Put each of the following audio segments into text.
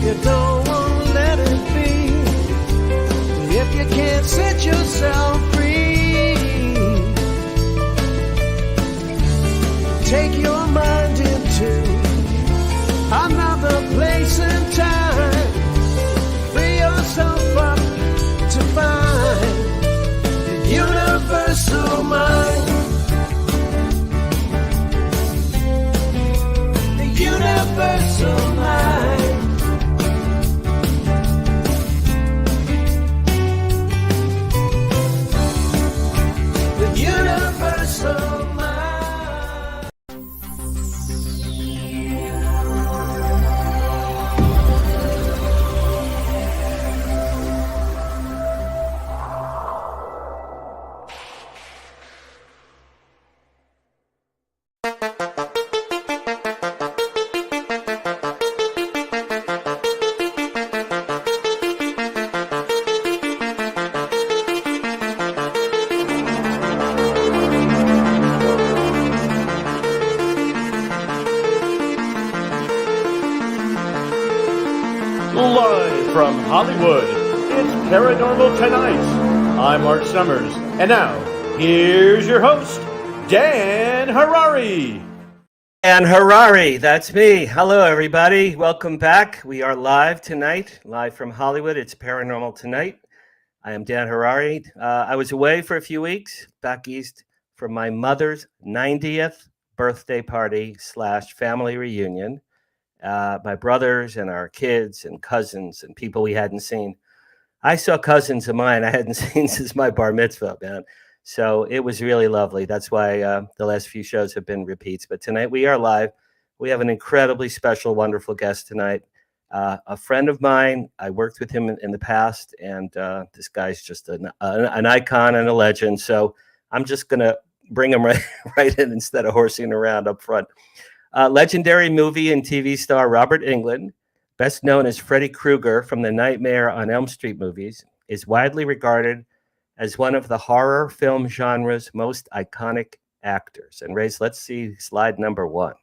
you don't want to let it be. If you can't set yourself free, take your mind into another place and time. Free yourself up to find the universal mind. The universal mind. The universal mind. Live from Hollywood, it's Paranormal Tonight. I'm Mark Summers, and now, here's your host, Dan Harary. Dan Harary, that's me. Hello, everybody. Welcome back. We are live tonight, live from Hollywood. It's Paranormal Tonight. I am Dan Harary. I was away for a few weeks, back east for my mother's 90th birthday party / family reunion. My brothers and our kids and cousins and people we hadn't seen. I saw cousins of mine I hadn't seen since my bar mitzvah, man. So it was really lovely. That's why the last few shows have been repeats. But tonight we are live. We have an incredibly special, wonderful guest tonight. A friend of mine. I worked with him in the past, and this guy's just an icon and a legend. So I'm just going to bring him right in instead of horsing around up front. Legendary movie and TV star Robert Englund, best known as Freddy Krueger from the Nightmare on Elm Street movies, is widely regarded as one of the horror film genre's most iconic actors. And Race, let's see slide number 1.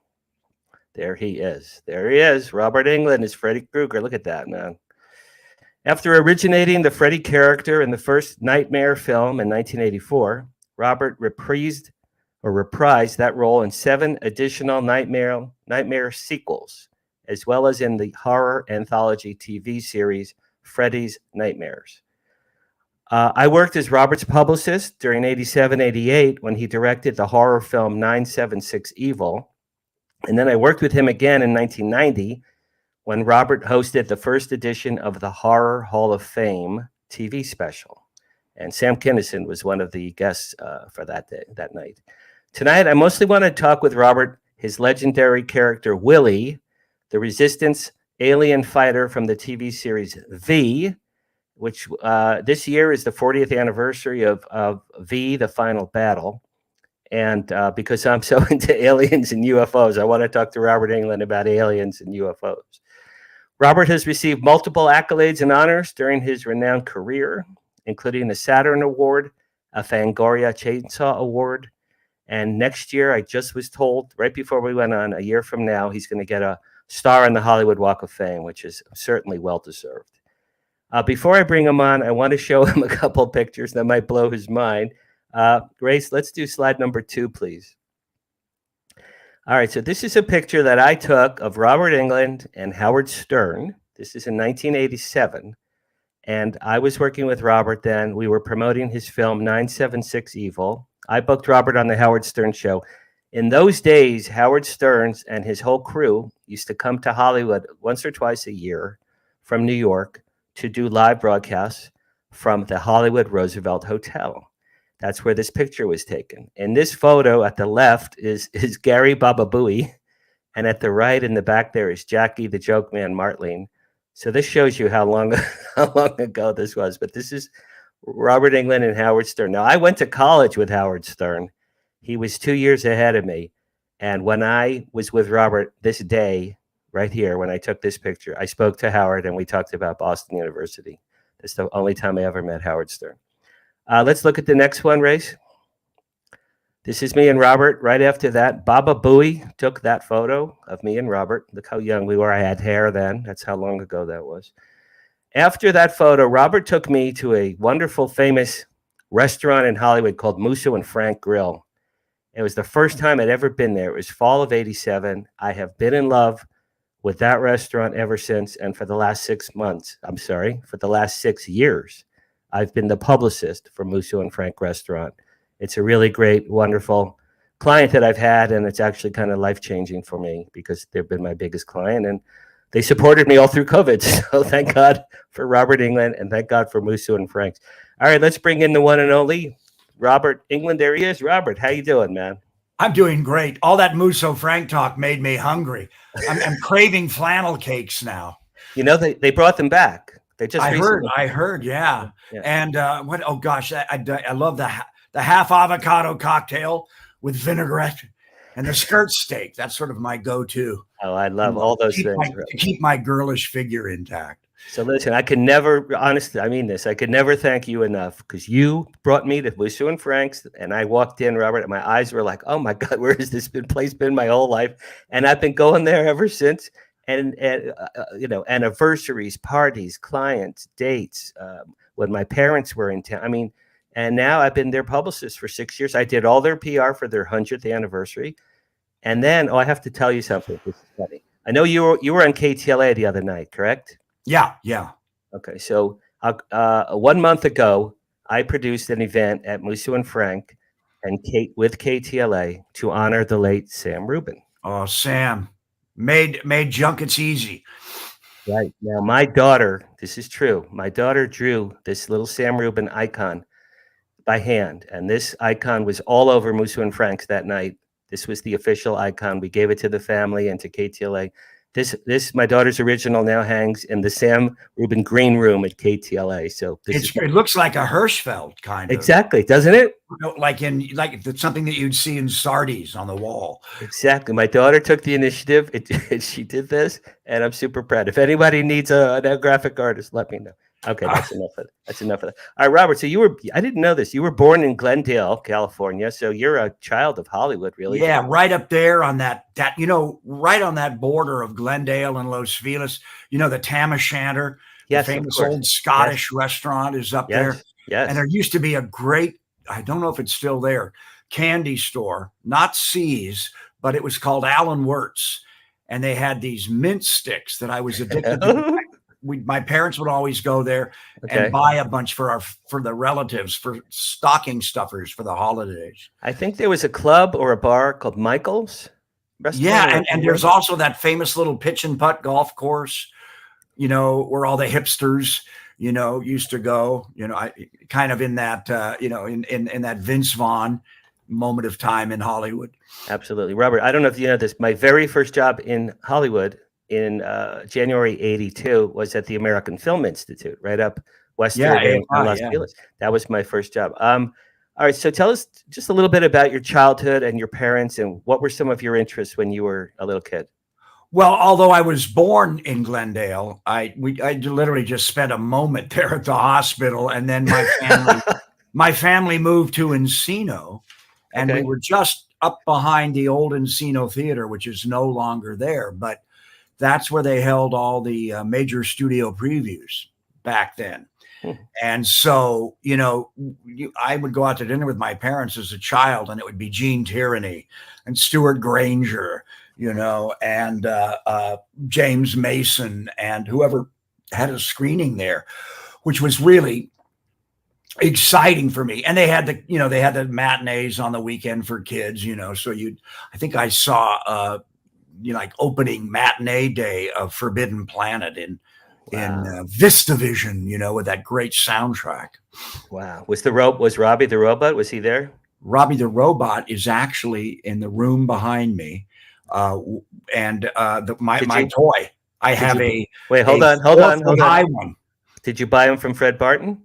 There he is. There he is. Robert Englund is Freddy Krueger. Look at that, man. After originating the Freddy character in the first Nightmare film in 1984, Robert reprised that role in 7 additional Nightmare sequels, as well as in the horror anthology TV series Freddy's Nightmares. I worked as Robert's publicist during 87-88 when he directed the horror film 976 Evil. And then I worked with him again in 1990 when Robert hosted the first edition of the Horror Hall of Fame TV special. And Sam Kinison was one of the guests for that night. Tonight, I mostly want to talk with Robert, his legendary character Willie, the Resistance alien fighter from the TV series V, which this year is the 40th anniversary of V, The Final Battle. And because I'm so into aliens and UFOs, I want to talk to Robert Englund about aliens and UFOs. Robert has received multiple accolades and honors during his renowned career, including the Saturn Award, a Fangoria Chainsaw Award, and next year, I just was told, right before we went on, a year from now, he's going to get a star on the Hollywood Walk of Fame, which is certainly well-deserved. Before I bring him on, I want to show him a couple pictures that might blow his mind. Grace, let's do slide number 2, please. All right, so this is a picture that I took of Robert Englund and Howard Stern. This is in 1987, and I was working with Robert then. We were promoting his film 976 Evil. I booked Robert on the Howard Stern show. In those days, Howard Stern and his whole crew used to come to Hollywood once or twice a year from New York to do live broadcasts from the Hollywood Roosevelt Hotel. That's where this picture was taken. And this photo at the left is Gary Baba Booey, and at the right in the back there is Jackie the Joke Man Martling. So this shows you how long ago this was. But this is Robert Englund and Howard Stern. Now, I went to college with Howard Stern. He was 2 years ahead of me. And when I was with Robert this day, right here, when I took this picture, I spoke to Howard and we talked about Boston University. That's the only time I ever met Howard Stern. Let's look at the next one, Race. This is me and Robert. Right after that, Baba Booey took that photo of me and Robert. Look how young we were. I had hair then. That's how long ago that was. After that photo, Robert took me to a wonderful, famous restaurant in Hollywood called Musso and Frank Grill. It was the first time I'd ever been there. It was fall of '87. I have been in love with that restaurant ever since. And for the last 6 months, for the last 6 years, I've been the publicist for Musso and Frank Restaurant. It's a really great, wonderful client that I've had, and it's actually kind of life-changing for me because they've been my biggest client, and they supported me all through COVID. So thank God for Robert Englund, and thank God for Musso and Frank's. All right, let's bring in the one and only Robert Englund. There he is. Robert, how you doing, man? I'm doing great. All that Musso Frank talk made me hungry. I'm craving flannel cakes now. You know, they brought them back. They just I heard, yeah. And what? Oh gosh, I love the half avocado cocktail with vinaigrette and the skirt steak. That's sort of my go-to. Oh, I love all those things. To keep my girlish figure intact. So listen, I can never, honestly, I mean this, I could never thank you enough because you brought me to Musso and Frank's, and I walked in, Robert, and my eyes were like, oh my God, where has this place been my whole life? And I've been going there ever since. And you know, anniversaries, parties, clients, dates, when my parents were in town. I mean, and now I've been their publicist for 6 years. I did all their PR for their 100th anniversary. And then, I have to tell you something. This is funny. I know you were on KTLA the other night, correct? Yeah. Okay, so 1 month ago, I produced an event at Musso and Frank and with KTLA to honor the late Sam Rubin. Oh, Sam made junkets easy. Right. Now, my daughter, this is true. My daughter drew this little Sam Rubin icon by hand, and this icon was all over Musso and Frank's that night. This was the official icon. We gave it to the family and to KTLA. This my daughter's original now hangs in the Sam Rubin green room at KTLA. So it looks like a Hirschfeld kind of. Exactly, doesn't it? Like it's something that you'd see in Sardi's on the wall. Exactly. My daughter took the initiative. She did this, and I'm super proud. If anybody needs a graphic artist, let me know. Okay, that's enough of that. All right, Robert. So I didn't know this. You were born in Glendale, California. So you're a child of Hollywood, really. Yeah, right up there on that right on that border of Glendale and Los Feliz. You know, the Tam O'Shanter, the famous old Scottish restaurant is up there. Yes. And there used to be a great, I don't know if it's still there, candy store, not C's, but it was called Alan Wirtz. And they had these mint sticks that I was addicted to. My parents would always go there and buy a bunch for the relatives, for stocking stuffers for the holidays. I think there was a club or a bar called Michael's Restaurant. Yeah, and there's also that famous little pitch and putt golf course, you know, where all the hipsters, you know, used to go. You know, kind of in that, in that Vince Vaughn moment of time in Hollywood. Absolutely, Robert. I don't know if you know this. My very first job in Hollywood in January '82 was at the American Film Institute, right up West in Los Feliz. That was my first job. All right, so tell us just a little bit about your childhood and your parents, and what were some of your interests when you were a little kid? Well, although I was born in Glendale, I literally just spent a moment there at the hospital, and then my family moved to Encino, and we were just up behind the old Encino Theater, which is no longer there, but that's where they held all the major studio previews back then. And so, you know, I would go out to dinner with my parents as a child, and it would be Gene Tierney and Stuart Granger, you know, and James Mason and whoever had a screening there, which was really exciting for me. And they had the matinees on the weekend for kids, you know, so I think I saw like opening matinee day of Forbidden Planet in VistaVision, you know, with that great soundtrack. Wow. Was Robbie the Robot? Was he there? Robbie the Robot is actually in the room behind me. My toy. I have a hold on. High one. Did you buy him from Fred Barton?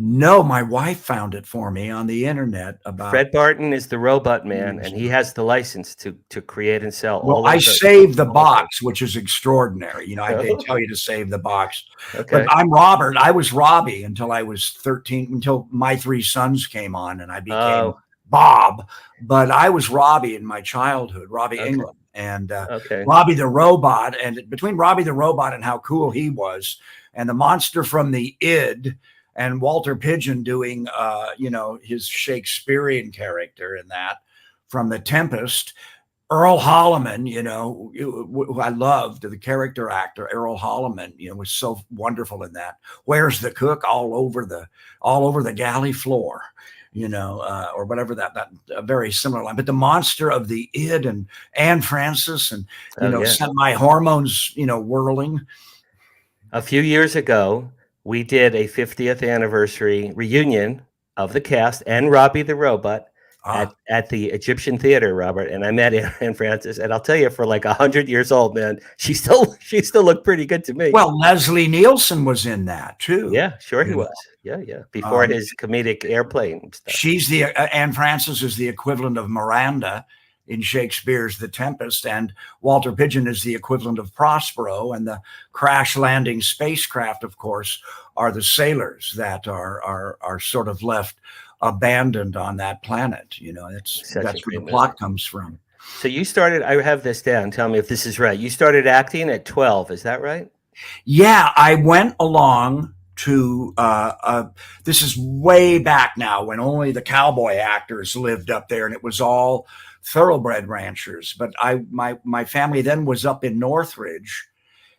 No, my wife found it for me on the internet. Fred Barton is the robot man, and he has the license to create and sell. Well, I saved the box, which is extraordinary. You know, they tell you to save the box. Okay. But I'm Robert. I was Robbie until I was 13, until my three sons came on, and I became Bob, but I was Robbie in my childhood, Robbie Englund, and Okay. Robbie the robot. And between Robbie the robot and how cool he was, and the monster from the Id, and Walter Pidgeon doing, his Shakespearean character in that from The Tempest. Earl Holliman, who I loved, the character actor Earl Holliman, was so wonderful in that. Where's the Cook? All over the galley floor, or whatever that very similar line. But the monster of the Id and Anne Francis, and sent my hormones, whirling. A few years ago, we did a 50th anniversary reunion of the cast and Robbie the Robot at the Egyptian Theater, Robert. And I met Anne Francis, and I'll tell you, for like 100 years old, man, she still looked pretty good to me. Well, Leslie Nielsen was in that too. Yeah, sure he was. Yeah. Before his comedic airplane stuff. She's the Anne Francis is the equivalent of Miranda in Shakespeare's The Tempest, and Walter Pidgeon is the equivalent of Prospero, and the crash landing spacecraft, of course, are the sailors that are sort of left abandoned on that planet. That's where the plot comes from. So you started, I have this down, tell me if this is right. You started acting at 12, is that right? Yeah, I went along to this is way back now, when only the cowboy actors lived up there, and it was all thoroughbred ranchers. But my family then was up in Northridge.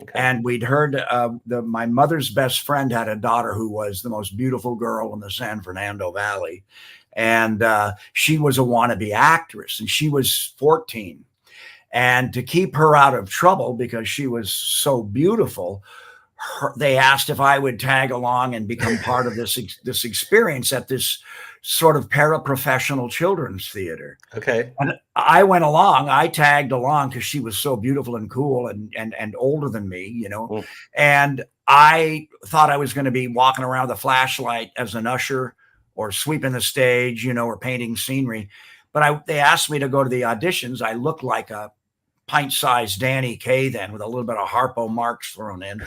Okay. And we'd heard my mother's best friend had a daughter who was the most beautiful girl in the San Fernando Valley. And she was a wannabe actress, and she was 14. And to keep her out of trouble, because she was so beautiful, they asked if I would tag along and become part of this experience at this sort of paraprofessional children's theater. Okay. And I went along. I tagged along because she was so beautiful and cool and older than me, And I thought I was going to be walking around with a flashlight as an usher, or sweeping the stage, or painting scenery. But they asked me to go to the auditions. I looked like a pint-sized Danny Kaye then, with a little bit of Harpo Marx thrown in.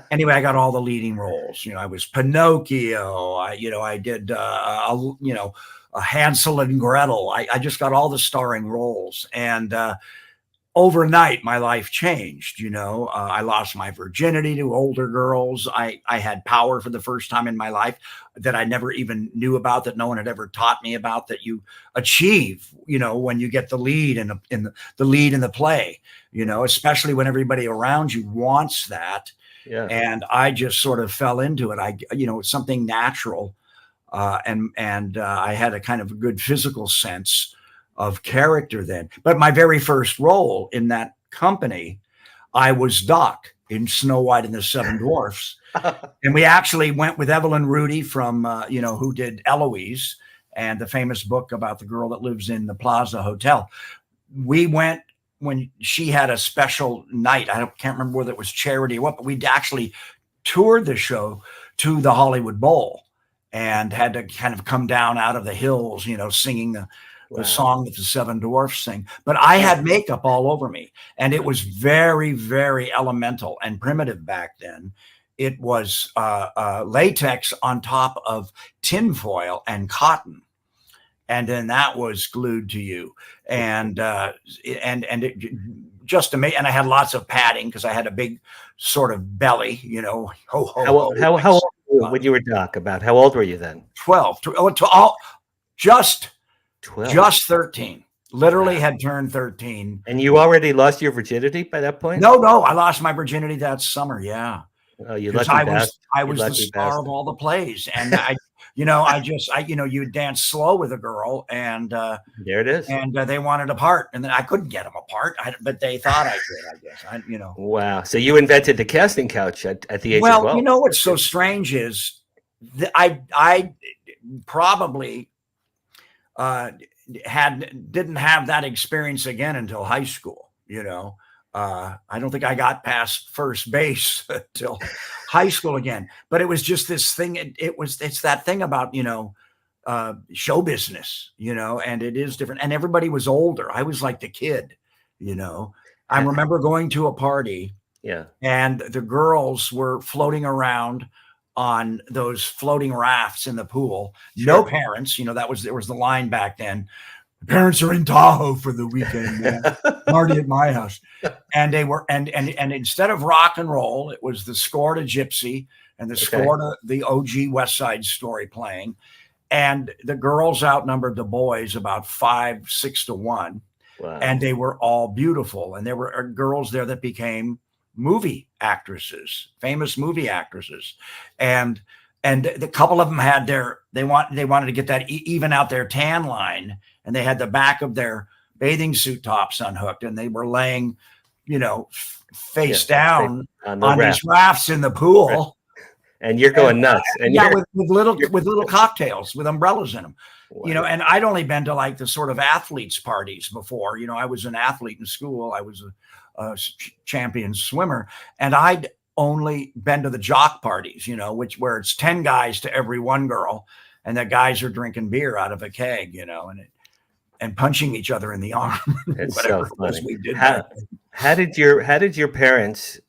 Anyway, I got all the leading roles. I was Pinocchio. I did, a Hansel and Gretel. I just got all the starring roles. And overnight, my life changed. I lost my virginity to older girls. I had power for the first time in my life that I never even knew about, that no one had ever taught me about, that you achieve, when you get the lead in the lead in the play, especially when everybody around you wants that. Yeah. And I just sort of fell into it. It's something natural. And I had a kind of a good physical sense of character then. But my very first role in that company, I was Doc in Snow White and the Seven Dwarfs. And we actually went with Evelyn Rudy from, who did Eloise and the famous book about the girl that lives in the Plaza Hotel. We went when she had a special night. I can't remember whether it was charity or what, but we actually toured the show to the Hollywood Bowl and had to kind of come down out of the hills, singing the song that the Seven Dwarfs sing. But I had makeup all over me, and it was very, very elemental and primitive back then. It was latex on top of tinfoil and cotton. And then that was glued to you, and it just amazing. And I had lots of padding because I had a big sort of belly, How old were you when you were Doc? About how old were you then? 12. Just 12. Just 13. Literally had turned 13. And you already lost your virginity by that point? No, I lost my virginity that summer. Yeah. Oh, you lucky bastard. I was the star of all the plays, and you dance slow with a girl, and there it is. And they wanted a part, and then I couldn't get them a part, but they thought I could, I guess. Wow. So you invented the casting couch at the age of 12. What's so strange is that I probably didn't have that experience again until high school. I don't think I got past first base till high school again, but it was just this thing. It's that thing about, show business, and it is different. And everybody was older. I was like the kid, I remember going to a party, and the girls were floating around on those floating rafts in the pool. Sure. No parents, there was the line back then. The parents are in Tahoe for the weekend, man. Party at my house. And they were, and instead of rock and roll, it was the score to Gypsy and the score to the OG West Side Story playing. And the girls outnumbered the boys about 5-6 to 1. Wow. And they were all beautiful. And there were girls there that became movie actresses, famous movie actresses. And the couple of them had they wanted to get that even out their tan line. And they had the back of their bathing suit tops unhooked, and they were laying, face down on these rafts in the pool. Right. And you're going nuts. And with little cocktails with umbrellas in them. Wow. And I'd only been to like the sort of athletes parties before. I was an athlete in school. I was a champion swimmer, and I'd only been to the jock parties, where it's 10 guys to every one girl, and the guys are drinking beer out of a keg, and punching each other in the arm. It's so funny. We did how did your parents?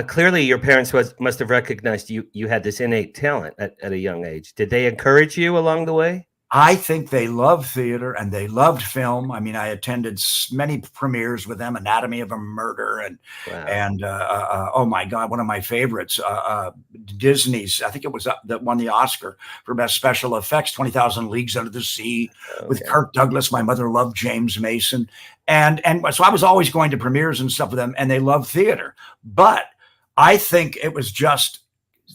Clearly, your parents must have recognized you had this innate talent at a young age. Did they encourage you along the way? I think they loved theater and they loved film. I mean, I attended many premieres with them, Anatomy of a Murder and oh my God, one of my favorites, Disney's, I think it was that won the Oscar for best special effects, 20,000 Leagues Under the Sea with Kirk Douglas. My mother loved James Mason. And so I was always going to premieres and stuff with them, and they loved theater. But I think it was just,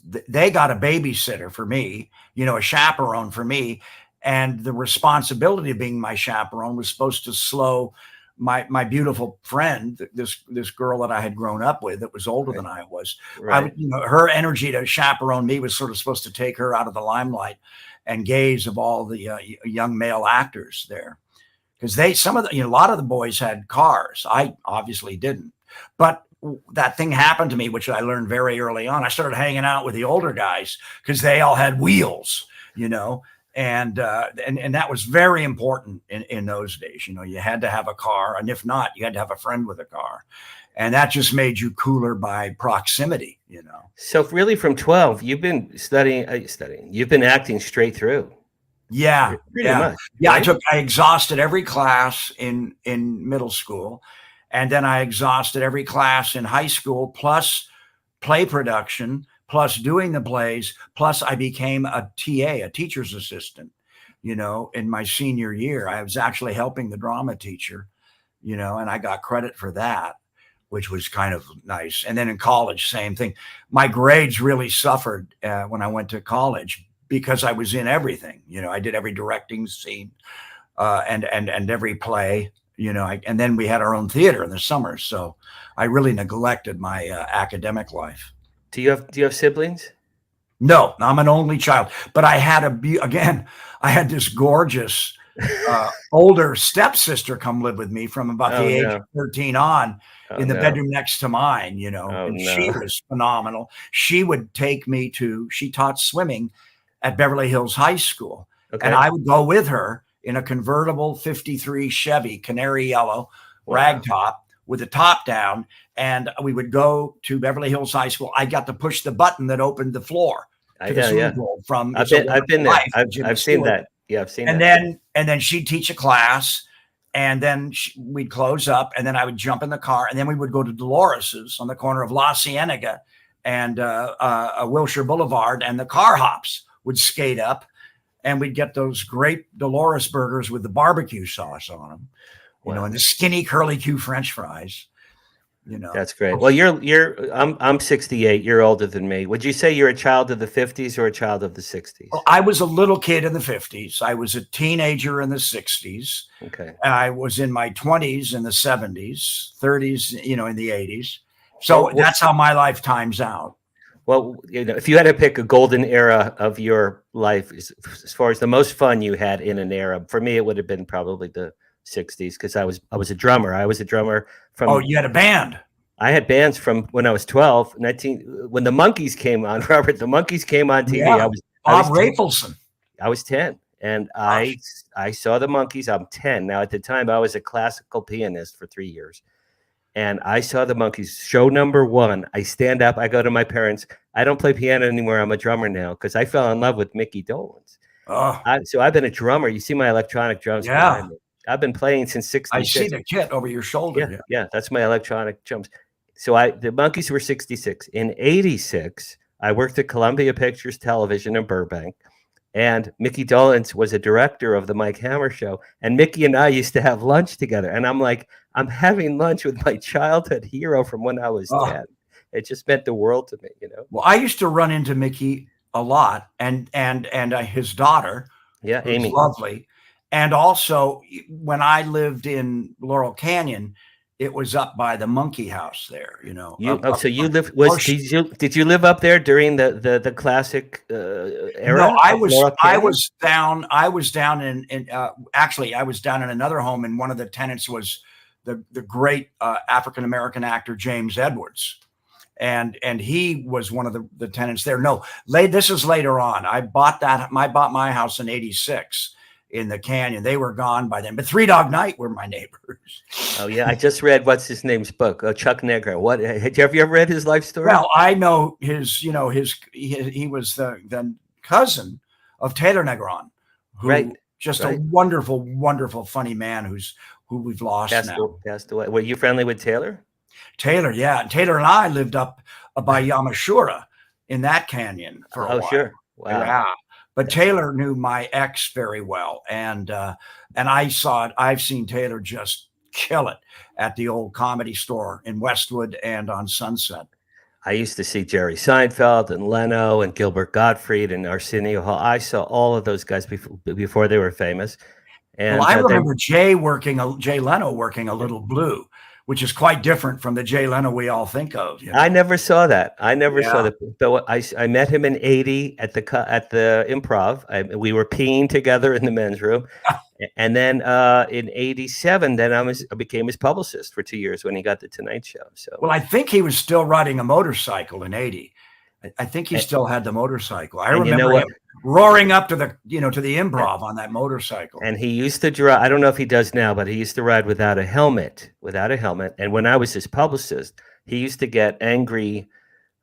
they got a babysitter for me, a chaperone for me. And the responsibility of being my chaperone was supposed to slow my beautiful friend, this girl that I had grown up with that was older than I was. Right. Her energy to chaperone me was sort of supposed to take her out of the limelight and gaze of all the young male actors there. Because a lot of the boys had cars. I obviously didn't. But that thing happened to me, which I learned very early on. I started hanging out with the older guys because they all had wheels, And that was very important in those days. You had to have a car, and if not, you had to have a friend with a car, and that just made you cooler by proximity. So really, from 12, you've been studying. You've been acting straight through. Yeah, pretty much. Yeah, right? I exhausted every class in middle school, and then I exhausted every class in high school, plus play production. Plus doing the plays, plus I became a TA, a teacher's assistant, in my senior year. I was actually helping the drama teacher, and I got credit for that, which was kind of nice. And then in college, same thing. My grades really suffered when I went to college because I was in everything. I did every directing scene and every play, and then we had our own theater in the summer. So I really neglected my academic life. Do you have siblings? No, I'm an only child, but I had I had this gorgeous older stepsister come live with me from about the age of 13 on in the bedroom next to mine, and she was phenomenal. She would take me she taught swimming at Beverly Hills High School. Okay. And I would go with her in a convertible 53 Chevy, canary yellow, ragtop with the top down. And we would go to Beverly Hills High School. I got to push the button that opened the floor to the swimming pool from. I've been there. I've seen that. Yeah, I've seen that. And then she'd teach a class, and then we'd close up, and then I would jump in the car, and then we would go to Dolores's on the corner of La Cienega and Wilshire Boulevard, and the car hops would skate up, and we'd get those great Dolores burgers with the barbecue sauce on them, and the skinny curly Q French fries. That's great. Well, I'm 68. You're older than me. Would you say you're a child of the 50s or a child of the 60s? Well, I was a little kid in the 50s. I was a teenager in the 60s. Okay. I was in my 20s in the 70s, 30s, in the 80s. So that's how my life times out. Well, if you had to pick a golden era of your life, as far as the most fun you had in an era, for me, it would have been probably the 60s, because I was a drummer. I was a drummer from. Oh, you had a band. I had bands from when I was 12, 19. When the Monkees came on, Robert, the Monkees came on TV. Yeah. Bob Rafelson. I was 10, and I saw the Monkees. I'm 10 now. At the time, I was a classical pianist for 3 years, and I saw the Monkees. Show number 1. I stand up. I go to my parents. I don't play piano anymore. I'm a drummer now because I fell in love with Mickey Dolenz. Oh, So I've been a drummer. You see my electronic drums behind me. I've been playing since '66. I see the kit over your shoulder. Yeah, that's my electronic drums. So the Monkees were 66. In '86, I worked at Columbia Pictures Television in Burbank, and Mickey Dolenz was a director of the Mike Hammer Show. And Mickey and I used to have lunch together. And I'm like, I'm having lunch with my childhood hero from when I was 10. It just meant the world to me, you know. Well, I used to run into Mickey a lot, and his daughter, Amy, lovely. And also, when I lived in Laurel Canyon, it was up by the Monkey House there, you know. So you lived? Did you live up there during the classic era? No, I was down. I was down in actually, I was down in another home, and one of the tenants was the great African American actor James Edwards, and he was one of the tenants there. No, this is later on. I bought my house in '86. In the canyon. They were gone by then, but Three Dog Night were my neighbors. Oh yeah, I just read what's his name's book, Chuck Negron. What have you ever read his life story? Well, I know he was the cousin of Taylor Negron, who a wonderful, wonderful, funny man who we've lost now. Passed away. Were you friendly with Taylor? Taylor, yeah. Taylor and I lived up by Yamashura in that canyon for a while. Oh, sure. Wow. Yeah. But Taylor knew my ex very well, and I saw it. I've seen Taylor just kill it at the old Comedy Store in Westwood and on Sunset. I used to see Jerry Seinfeld and Leno and Gilbert Gottfried and Arsenio Hall. I saw all of those guys before they were famous. And I remember Jay Leno working a Little Blue, which is quite different from the Jay Leno we all think of. You know? I never saw that. Saw that. Though I met him in '80 at the Improv. We were peeing together in the men's room, and then in '87, then I became his publicist for 2 years when he got the Tonight Show. So, well, I think he was still riding a motorcycle in '80. I think he still had the motorcycle. I remember him roaring up to the Improv on that motorcycle. And he used to drive. I don't know if he does now, but he used to ride without a helmet. And when I was his publicist, he used to get angry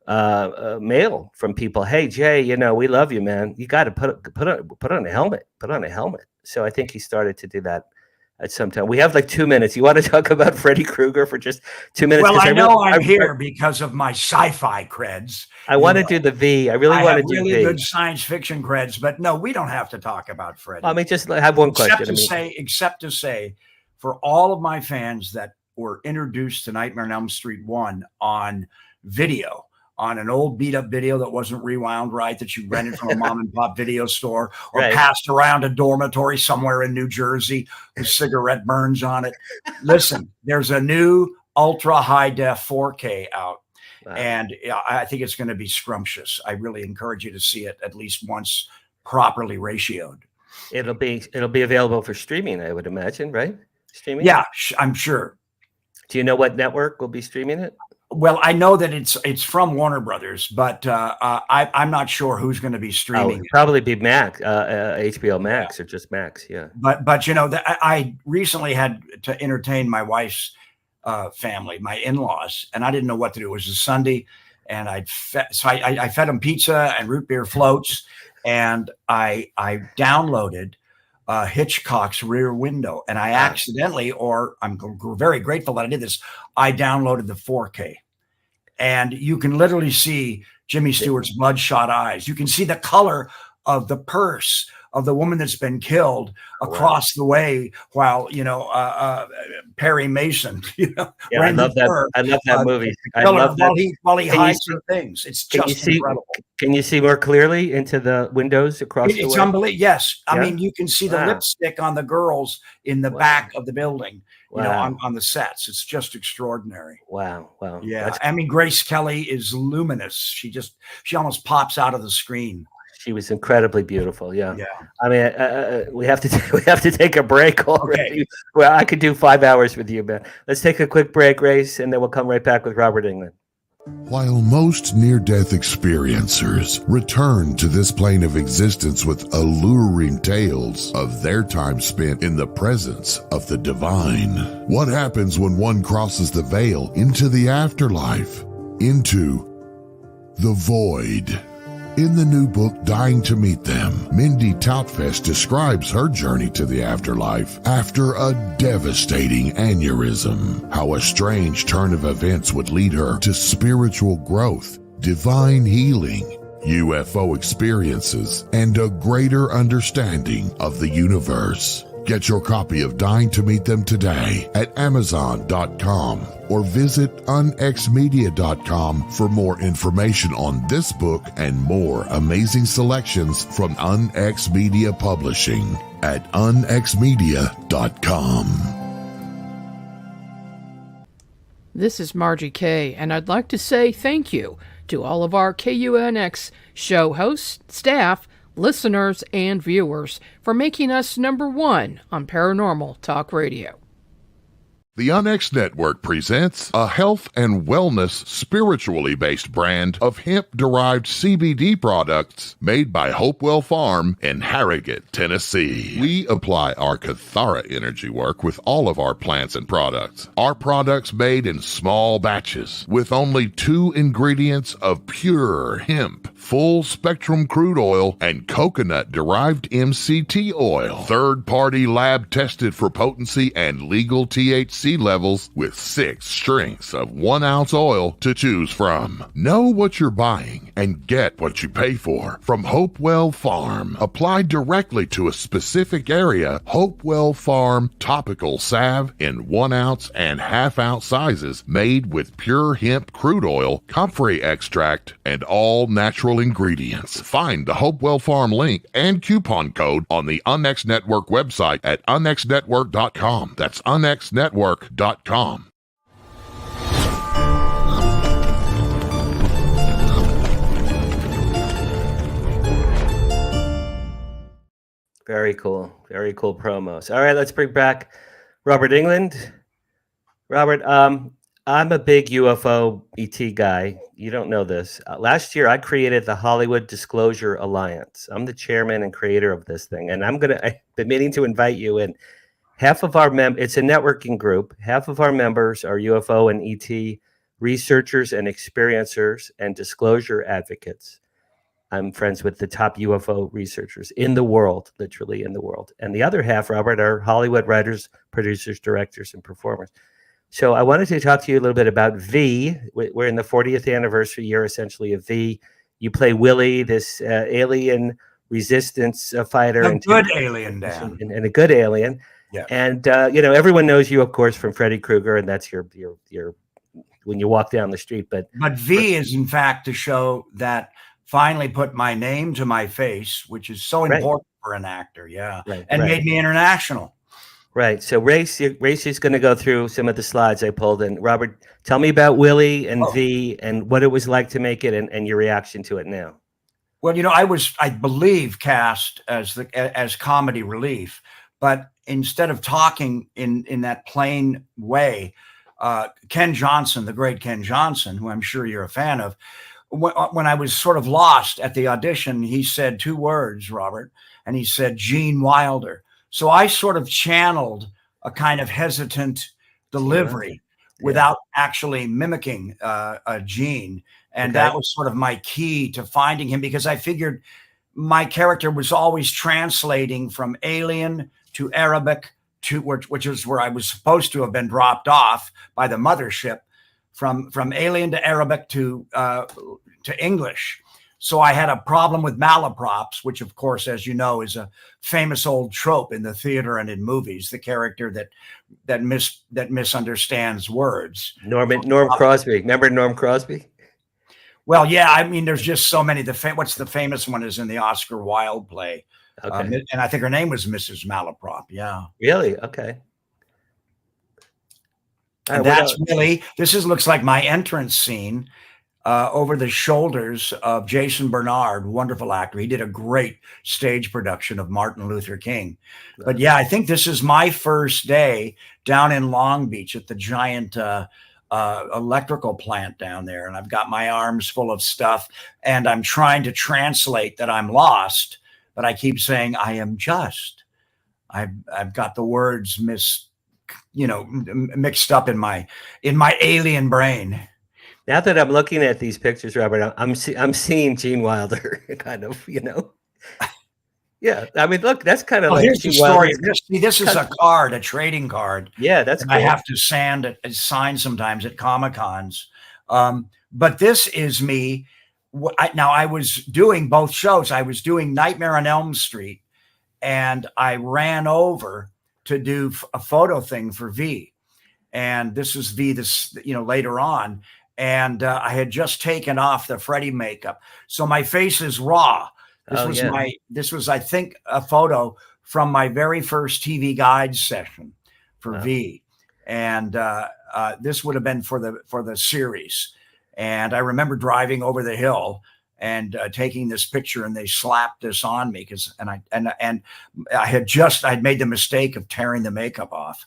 mail from people. Hey, Jay, we love you, man. You got to put on a helmet. Put on a helmet. So I think he started to do that at some time. We have like 2 minutes. You want to talk about Freddy Krueger for just 2 minutes? Well, I know I'm here because of my sci-fi creds. I want to do the V. I really want to do really good science fiction creds, but no, we don't have to talk about Freddy. I mean, just have one question. Except to say, for all of my fans that were introduced to Nightmare on Elm Street 1 on video, on an old beat up video that wasn't rewound right, that you rented from a mom and pop video store or passed around a dormitory somewhere in New Jersey with cigarette burns on it. Listen, there's a new ultra high def 4K out. Wow. And I think it's going to be scrumptious. I really encourage you to see it at least once, properly ratioed. It'll be available for streaming, I would imagine, right? Streaming? Yeah, I'm sure. Do you know what network will be streaming it? Well, I know that it's from Warner Brothers, but I'm not sure who's going to be streaming. Probably be Max, HBO Max, or just Max. Yeah. But I recently had to entertain my wife's family, my in-laws, and I didn't know what to do. It was a Sunday, and I fed them pizza and root beer floats, and I downloaded Hitchcock's Rear Window, and I accidentally, or I'm very grateful that I did this, I downloaded the 4K, and you can literally see Jimmy Stewart's bloodshot eyes. You can see the color of the purse of the woman that's been killed across the way, while Perry Mason. I love that. I love that movie. I love that. While he hides her things. It's just incredible. Can you see more clearly into the windows across the way? It's unbelievable. Yes, I mean you can see the lipstick on the girls in the back of the building. On the sets. It's just extraordinary. Wow. Yeah. I mean, Grace Kelly is luminous. She almost pops out of the screen. She was incredibly beautiful. Yeah. I mean, we have to take a break already. Okay. Well, I could do 5 hours with you, man. Let's take a quick break, Grace, and then we'll come right back with Robert Englund. While most near-death experiencers return to this plane of existence with alluring tales of their time spent in the presence of the divine, what happens when one crosses the veil into the afterlife, into the void? In the new book, Dying to Meet Them, Mindy Toutfest describes her journey to the afterlife after a devastating aneurysm, how a strange turn of events would lead her to spiritual growth, divine healing, UFO experiences, and a greater understanding of the universe. Get your copy of Dying to Meet Them today at Amazon.com or visit unxmedia.com for more information on this book and more amazing selections from UnX Media Publishing at unxmedia.com. This is Margie Kay, and I'd like to say thank you to all of our KUNX show hosts, staff, listeners, and viewers for making us number one on Paranormal Talk Radio. The UnX Network presents a health and wellness spiritually based brand of hemp-derived CBD products made by Hopewell Farm in Harrogate, Tennessee. We apply our Cathara energy work with all of our plants and products. Our products made in small batches with only 2 ingredients of pure hemp, full-spectrum crude oil, and coconut-derived MCT oil. Third-party lab tested for potency and legal THC levels with 6 strengths of 1 ounce oil to choose from. Know what you're buying and get what you pay for from Hopewell Farm. Applied directly to a specific area, Hopewell Farm topical salve in 1 ounce and ½ ounce sizes made with pure hemp crude oil, comfrey extract, and all natural ingredients. Find the Hopewell Farm link and coupon code on the UnX Network website at unxnetwork.com. That's unxnetwork.com. Very cool. Very cool promos. All right, let's bring back Robert Englund. Robert, I'm a big UFO ET guy. You don't know this. Last year, I created the Hollywood Disclosure Alliance. I'm the chairman and creator of this thing, and I've been meaning to invite you in. Half of our it's a networking group. Half of our members are UFO and ET researchers and experiencers and disclosure advocates. I'm friends with the top UFO researchers in the world, literally in the world. And the other half, Robert, are Hollywood writers, producers, directors, and performers. So I wanted to talk to you a little bit about V. We're in the 40th anniversary year, essentially, of V. You play Willie, this alien resistance fighter. A good alien, Dan. And a good alien. Yeah. And, everyone knows you, of course, from Freddy Krueger, and that's your when you walk down the street. But V is, in fact, the show that finally put my name to my face, which is so important for an actor. Yeah. And made me international. Right. So Race is going to go through some of the slides I pulled. And Robert, tell me about Willie and V and what it was like to make it and your reaction to it now. Well, I was, I believe, cast as comedy relief, but instead of talking in that plain way, Ken Johnson, the great Ken Johnson, who I'm sure you're a fan of, when I was sort of lost at the audition, he said 2 words, Robert, and he said Gene Wilder. So I sort of channeled a kind of hesitant delivery without actually mimicking a Gene. And that was sort of my key to finding him, because I figured my character was always translating from alien to Arabic, to which is where I was supposed to have been dropped off by the mothership, from alien to Arabic to English. So I had a problem with malaprops, which, of course, as you know, is a famous old trope in the theater and in movies. The character that misunderstands words. Norm Crosby. Remember Norm Crosby? Well, yeah. I mean, there's just so many. What's the famous one is in the Oscar Wilde play. Okay. And I think her name was Mrs. Malaprop. Yeah. Really? Okay. And that's Willie. This looks like my entrance scene. Over the shoulders of Jason Bernard, wonderful actor. He did a great stage production of Martin Luther King. But yeah, I think this is my first day down in Long Beach at the giant electrical plant down there, and I've got my arms full of stuff, and I'm trying to translate that I'm lost, but I keep saying I am just. I've got the words mixed up in my alien brain. Now that I'm looking at these pictures, Robert, I'm seeing Gene Wilder, kind of, Yeah, I mean, look, that's kind of like here's the Gene story. Wilder's- This is a card, a trading card. Yeah, that's cool. I have to sign sometimes at Comic-Cons. But this is me. Now, I was doing both shows. I was doing Nightmare on Elm Street, and I ran over to do a photo thing for V. And this is V later on. And I had just taken off the Freddy makeup. So my face is raw. This was, I think, a photo from my very first TV guide session for V. And this would have been for the series. And I remember driving over the hill and taking this picture, and they slapped this on me I'd made the mistake of tearing the makeup off,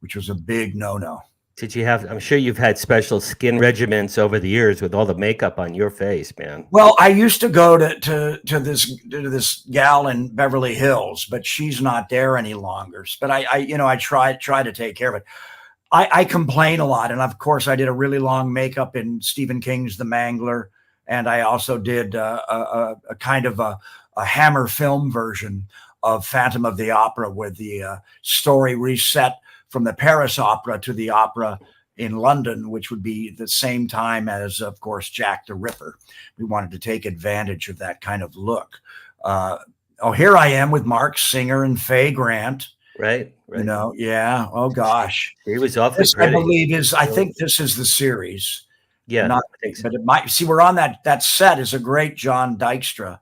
which was a big no-no. Did you have? I'm sure you've had special skin regimens over the years with all the makeup on your face, man. Well, I used to go to this gal in Beverly Hills, but she's not there any longer. But I try to take care of it. I complain a lot, and of course, I did a really long makeup in Stephen King's The Mangler, and I also did a kind of a Hammer film version of Phantom of the Opera, with the story reset from the Paris Opera to the opera in London, which would be the same time as, of course, Jack the Ripper. We wanted to take advantage of that kind of look. Here I am with Mark Singer and Faye Grant. Right. Yeah. Oh gosh, He was awfully this, pretty. I believe I think this is the series. Yeah, I think so. But it might. See, we're on that set is a great John Dykstra,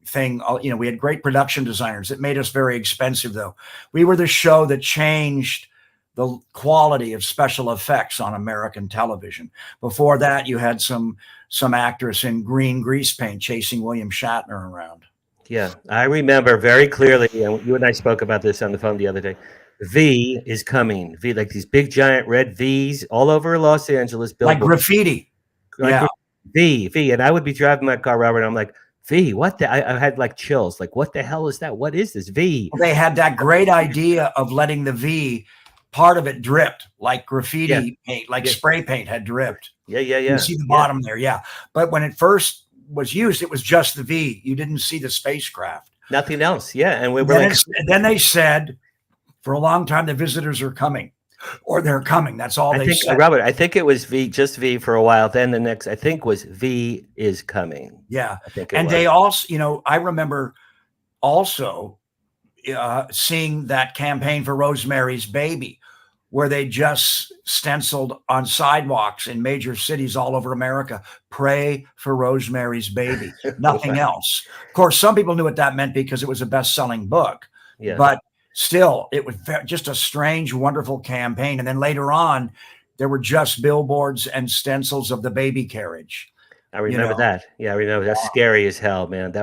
thing. We had great production designers. It made us very expensive, though. We were the show that changed the quality of special effects on American television. Before that, you had some actress in green grease paint chasing William Shatner around. Yeah, I remember very clearly, and you and I spoke about this on the phone the other day. V is coming. V, like these big giant red V's all over Los Angeles. Like graffiti. Yeah. V. And I would be driving my car, Robert, and I'm like, V, what the? I had like chills. Like, what the hell is that? What is this? V. They had that great idea of letting the V, part of it dripped like graffiti paint, like spray paint had dripped. Yeah. You see the bottom there. Yeah. But when it first was used, it was just the V. You didn't see the spacecraft. Nothing else. Yeah. And we were then they said, for a long time, the visitors are coming, or they're coming. That's all they said. Robert, I think it was V, just V for a while. Then the next, I think, was V is coming. Yeah. I think they also, I remember also seeing that campaign for Rosemary's Baby, where they just stenciled on sidewalks in major cities all over America, pray for Rosemary's Baby, nothing else. Of course, some people knew what that meant because it was a best-selling book. Yeah. But still, it was just a strange, wonderful campaign. And then later on, there were just billboards and stencils of the baby carriage. I remember that. Yeah, I remember. That's scary as hell, man.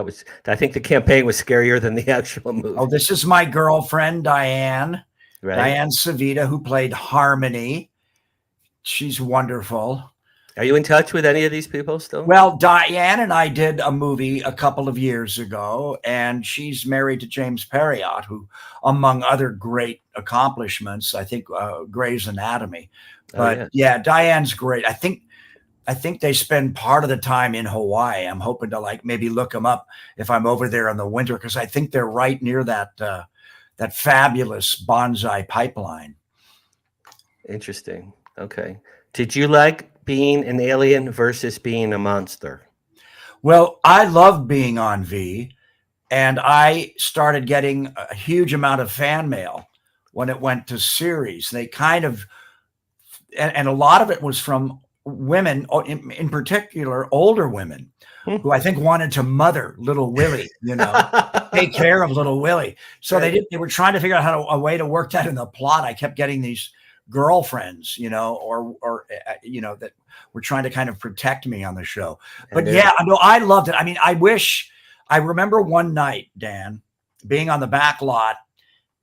I think the campaign was scarier than the actual movie. Oh, this is my girlfriend, Diane. Right. Diane Savita, who played Harmony. She's wonderful. Are you in touch with any of these people still? Well, Diane and I did a movie a couple of years ago, and she's married to James Perriott, who, among other great accomplishments, I think Grey's Anatomy. But yeah, Diane's great. I think they spend part of the time in Hawaii. I'm hoping to maybe look them up if I'm over there in the winter, because I think they're right near that fabulous bonsai pipeline. Interesting. Okay. Did you like being an alien versus being a monster? Well, I loved being on V, and I started getting a huge amount of fan mail when it went to series. They kind of, and a lot of it was from women, in particular, older women, who I think wanted to mother little Willie, take care of little Willie. So they were trying to figure out a way to work that in the plot. I kept getting these girlfriends, that were trying to kind of protect me on the show. But I loved it. I mean, I remember one night, Dan, being on the back lot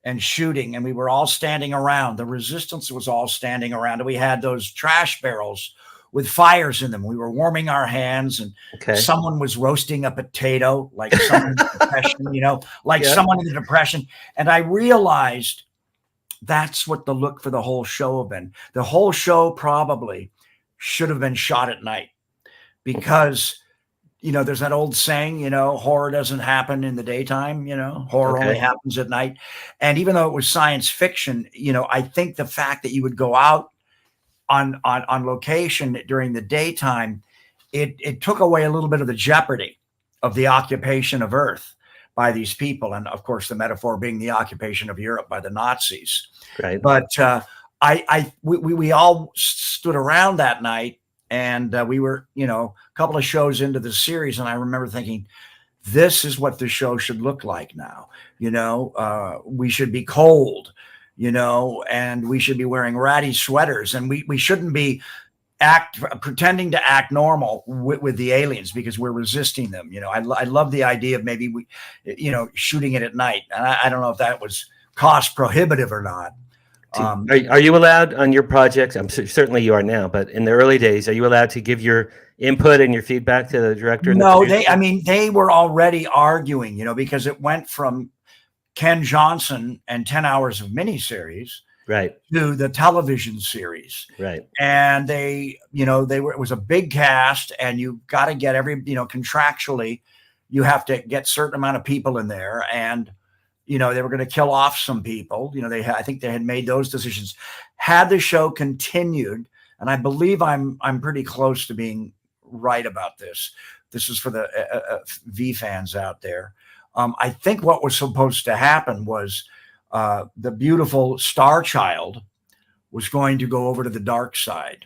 and shooting, and we were all standing around. The resistance was all standing around, and we had those trash barrels with fires in them. We were warming our hands, and someone was roasting a potato, like someone in the depression, someone in the depression. And I realized that's what the look for the whole show have been. The whole show probably should have been shot at night, because there's that old saying, horror doesn't happen in the daytime, horror only happens at night. And even though it was science fiction, I think the fact that you would go out on location during the daytime, it took away a little bit of the jeopardy of the occupation of Earth by these people. And of course, the metaphor being the occupation of Europe by the Nazis. Right. But we all stood around that night, and we were, a couple of shows into the series. And I remember thinking, this is what the show should look like now. We should be cold, and we should be wearing ratty sweaters, and we shouldn't be pretending to act normal with the aliens, because we're resisting them. I love the idea of maybe shooting it at night. And I don't know if that was cost prohibitive or not. Are you allowed on your projects? Certainly you are now, but in the early days, are you allowed to give your input and your feedback to the director? No, they were already arguing, because it went from Ken Johnson and 10 hours of miniseries, right, to the television series, right. And it was a big cast, and you got to get contractually, you have to get certain amount of people in there, and they were going to kill off some people. I think they had made those decisions. Had the show continued, and I believe I'm pretty close to being right about this. This is for the V fans out there. I think what was supposed to happen was the beautiful Star Child was going to go over to the dark side.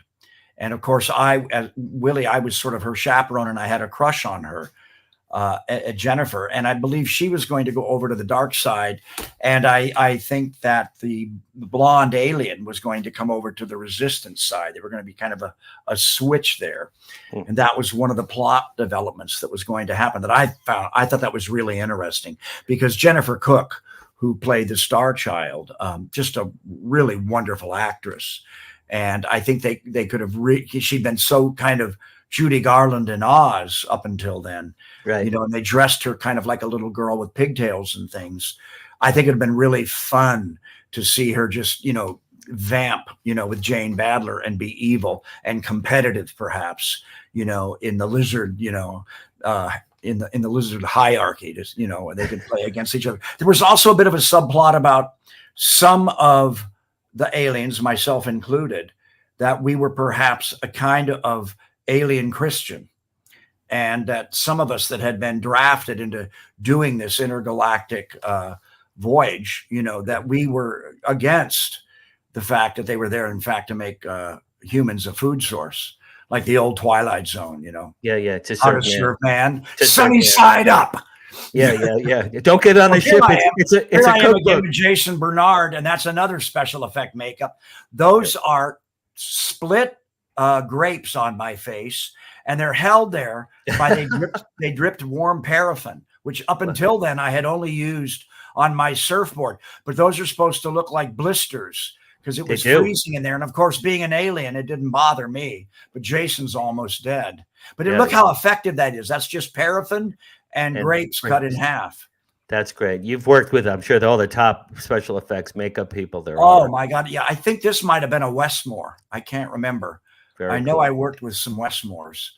And of course, as Willie, I was sort of her chaperone, and I had a crush on her, at Jennifer. And I believe she was going to go over to the dark side. And I think that the blonde alien was going to come over to the resistance side. They were going to be kind of a switch there. And that was one of the plot developments that was going to happen that I thought that was really interesting, because Jennifer Cook, who played the Star Child, just a really wonderful actress. And I think they could have, she'd been so kind of Judy Garland in Oz up until then, right? And they dressed her kind of like a little girl with pigtails and things. I think it'd have been really fun to see her just, vamp, with Jane Badler and be evil and competitive, perhaps, in the lizard, in the lizard hierarchy, they could play against each other. There was also a bit of a subplot about some of the aliens, myself included, that we were perhaps a kind of alien Christian, and that some of us that had been drafted into doing this intergalactic voyage, that we were against the fact that they were there, in fact, to make humans a food source, like the old Twilight Zone, Yeah. How to serve man, sunny side up. Yeah. Don't get on the ship. It's a cookbook. With Jason Bernard, and that's another special effect makeup. Those are split grapes on my face, and they're held there by they dripped warm paraffin, which up until then I had only used on my surfboard. But those are supposed to look like blisters because it was freezing in there. And of course, being an alien, it didn't bother me. But Jason's almost dead. But look how effective that is. That's just paraffin and grapes cut in half. That's great. You've worked with, I'm sure, all the top special effects makap people there. Oh my God. Yeah. I think this might've been a Westmore. I can't remember. I know I worked with some Westmores.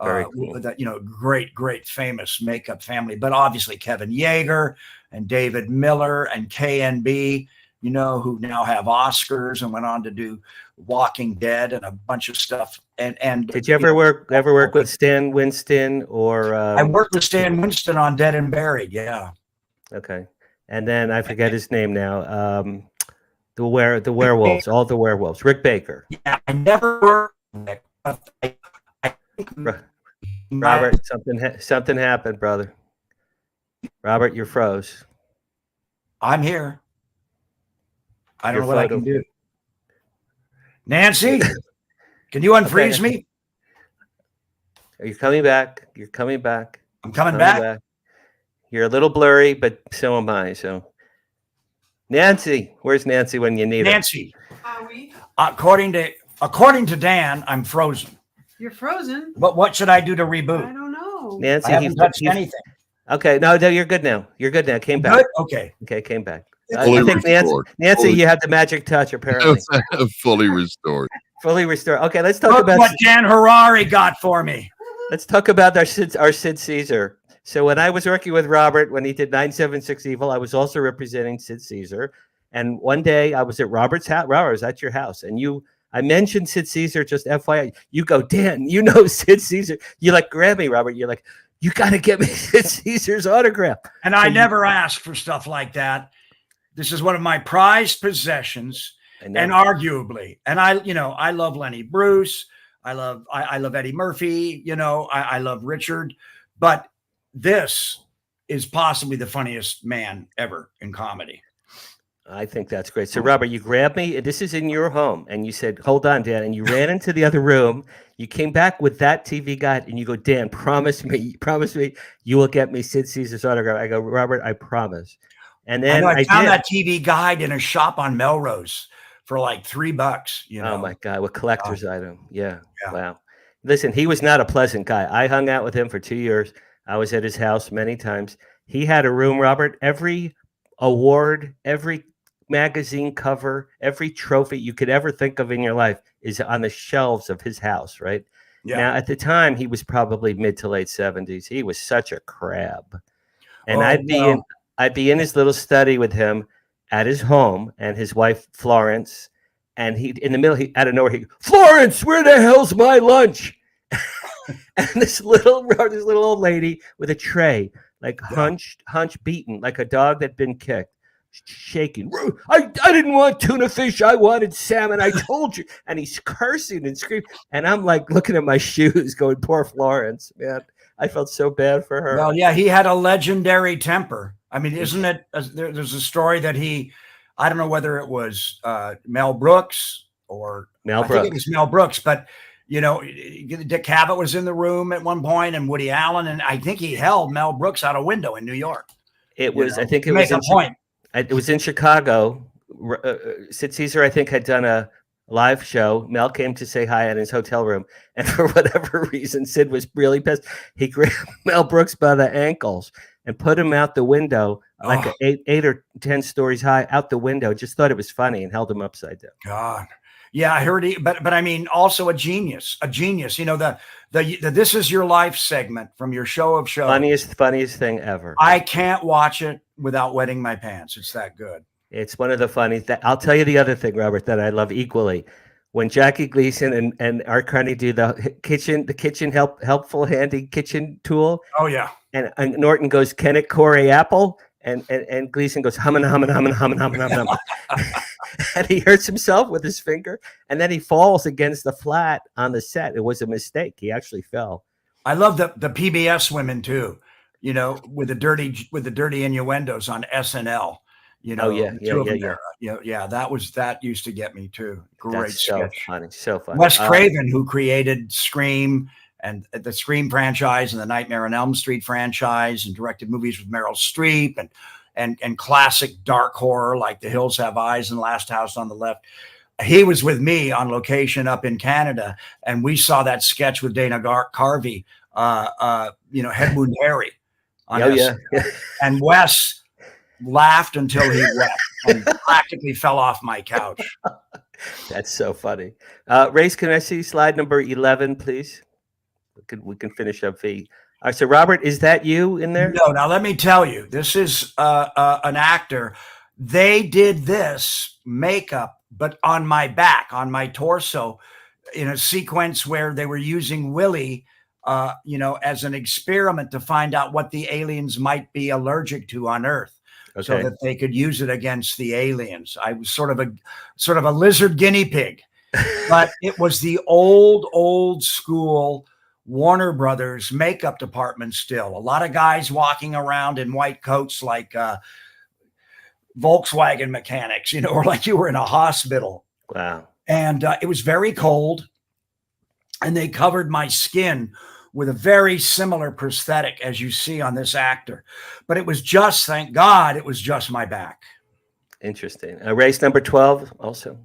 Cool. That, great, famous makeup family, but obviously Kevin Yeager and David Miller and KNB, who now have Oscars and went on to do Walking Dead and a bunch of stuff. And did you ever work with Stan Winston or? I worked with Stan Winston on Dead and Buried. Yeah. Okay, and then I forget his name now. The werewolves, all the werewolves. Rick Baker. Yeah, I never worked with Rick. Robert, something happened, brother. Robert, you're froze. I'm here. I don't know what I can do. Nancy, can you unfreeze me? Are you coming back? You're coming back. I'm coming back. You're a little blurry, but so am I. So Nancy, where's Nancy when you need her? Nancy, according to Dan, I'm frozen. You're frozen. But what should I do to I reboot? don't know. Nancy, I haven't touched anything. Okay, no, you're good now. You're good now. Came back. Good? Okay. Okay, came back. Fully I think restored. Nancy, you have the magic touch apparently. Fully restored. Fully restored. Okay, let's talk Look about what Dan Harary got for me. Let's talk about our Sid Caesar. So when I was working with Robert when he did 976 Evil, I was also representing Sid Caesar. And one day I was at Robert's house. Robert, I was at your house, and I mentioned Sid Caesar, just FYI. You go, Dan, you know Sid Caesar. You like grab me, Robert. You're like, you got to get me Sid Caesar's autograph. And I never ask for stuff like that. This is one of my prized possessions, and arguably, and I love Lenny Bruce. I love Eddie Murphy. I love Richard, but this is possibly the funniest man ever in comedy. I think that's great. So, Robert, you grabbed me. This is in your home, and you said, "Hold on, Dan," and you ran into the other room. You came back with that TV guide, and you go, "Dan, promise me, you will get me Sid Caesar's autograph." I go, "Robert, I promise." And then I found did. that TV guide in a shop on Melrose for like $3. Oh my God, what collector's item? Yeah. Wow. Listen, he was not a pleasant guy. I hung out with him for 2 years. I was at his house many times. He had a room, Robert. Every award, every magazine cover, every trophy you could ever think of in your life is on the shelves of his house, right? Yeah. Now, at the time, he was probably mid to late 70s. He was such a crab. And I'd be in his little study with him at his home and his wife, Florence. And in the middle, out of nowhere, Florence, where the hell's my lunch? And this little old lady with a tray, like hunched, beaten, like a dog that'd been kicked, shaking. I didn't want tuna fish. I wanted salmon. I told you. And he's cursing and screaming. And I'm like looking at my shoes going, poor Florence, man. I felt so bad for her. Well, yeah, he had a legendary temper. I mean, isn't it? There's a story that I don't know whether it was Mel Brooks or I think it was Mel Brooks, but Dick Cavett was in the room at one point, and Woody Allen, and I think he held Mel Brooks out a window in New York. It was, I think it was it was in Chicago. Sid Caesar, I think, had done a live show. Mel came to say hi in his hotel room, and for whatever reason, Sid was really pissed. He grabbed Mel Brooks by the ankles and put him out the window, like 8 or 10 stories high, out the window. Just thought it was funny and held him upside down. God, yeah, I heard. But I mean, also a genius. The This Is Your Life segment from your show of shows. Funniest thing ever. I can't watch it without wetting my pants. It's that good. It's one of the funny. I'll tell you the other thing, Robert, that I love equally. When Jackie Gleason and Art Carney do the kitchen helpful handy kitchen tool. Oh yeah. And Norton goes, "Can it core a apple?" And Gleason goes, humming. And he hurts himself with his finger, and then he falls against the flat on the set. It was a mistake. He actually fell. I love the PBS women too. With the dirty innuendos on SNL. That used to get me too. Great sketch. So funny. Wes Craven, who created Scream and the Scream franchise and the Nightmare on Elm Street franchise, and directed movies with Meryl Streep and classic dark horror like The Hills Have Eyes and Last House on the Left. He was with me on location up in Canada, and we saw that sketch with Dana Carvey, Head Wound Harry. And Wes laughed until he wept and practically fell off my couch. That's so funny. Race, can I see slide number 11, please? We can finish up V. All right, so Robert, is that you in there? No, now let me tell you, this is an actor. They did this makeup, but on my back, on my torso, in a sequence where they were using Willie, as an experiment to find out what the aliens might be allergic to on Earth. Okay. So that they could use it against the aliens. I was sort of a lizard guinea pig, but it was the old school Warner Brothers makeup department still. A lot of guys walking around in white coats like Volkswagen mechanics, or like you were in a hospital. Wow. And it was very cold, and they covered my skin with a very similar prosthetic as you see on this actor. But it was just, thank God, it was just my back. Interesting. Race number 12 also.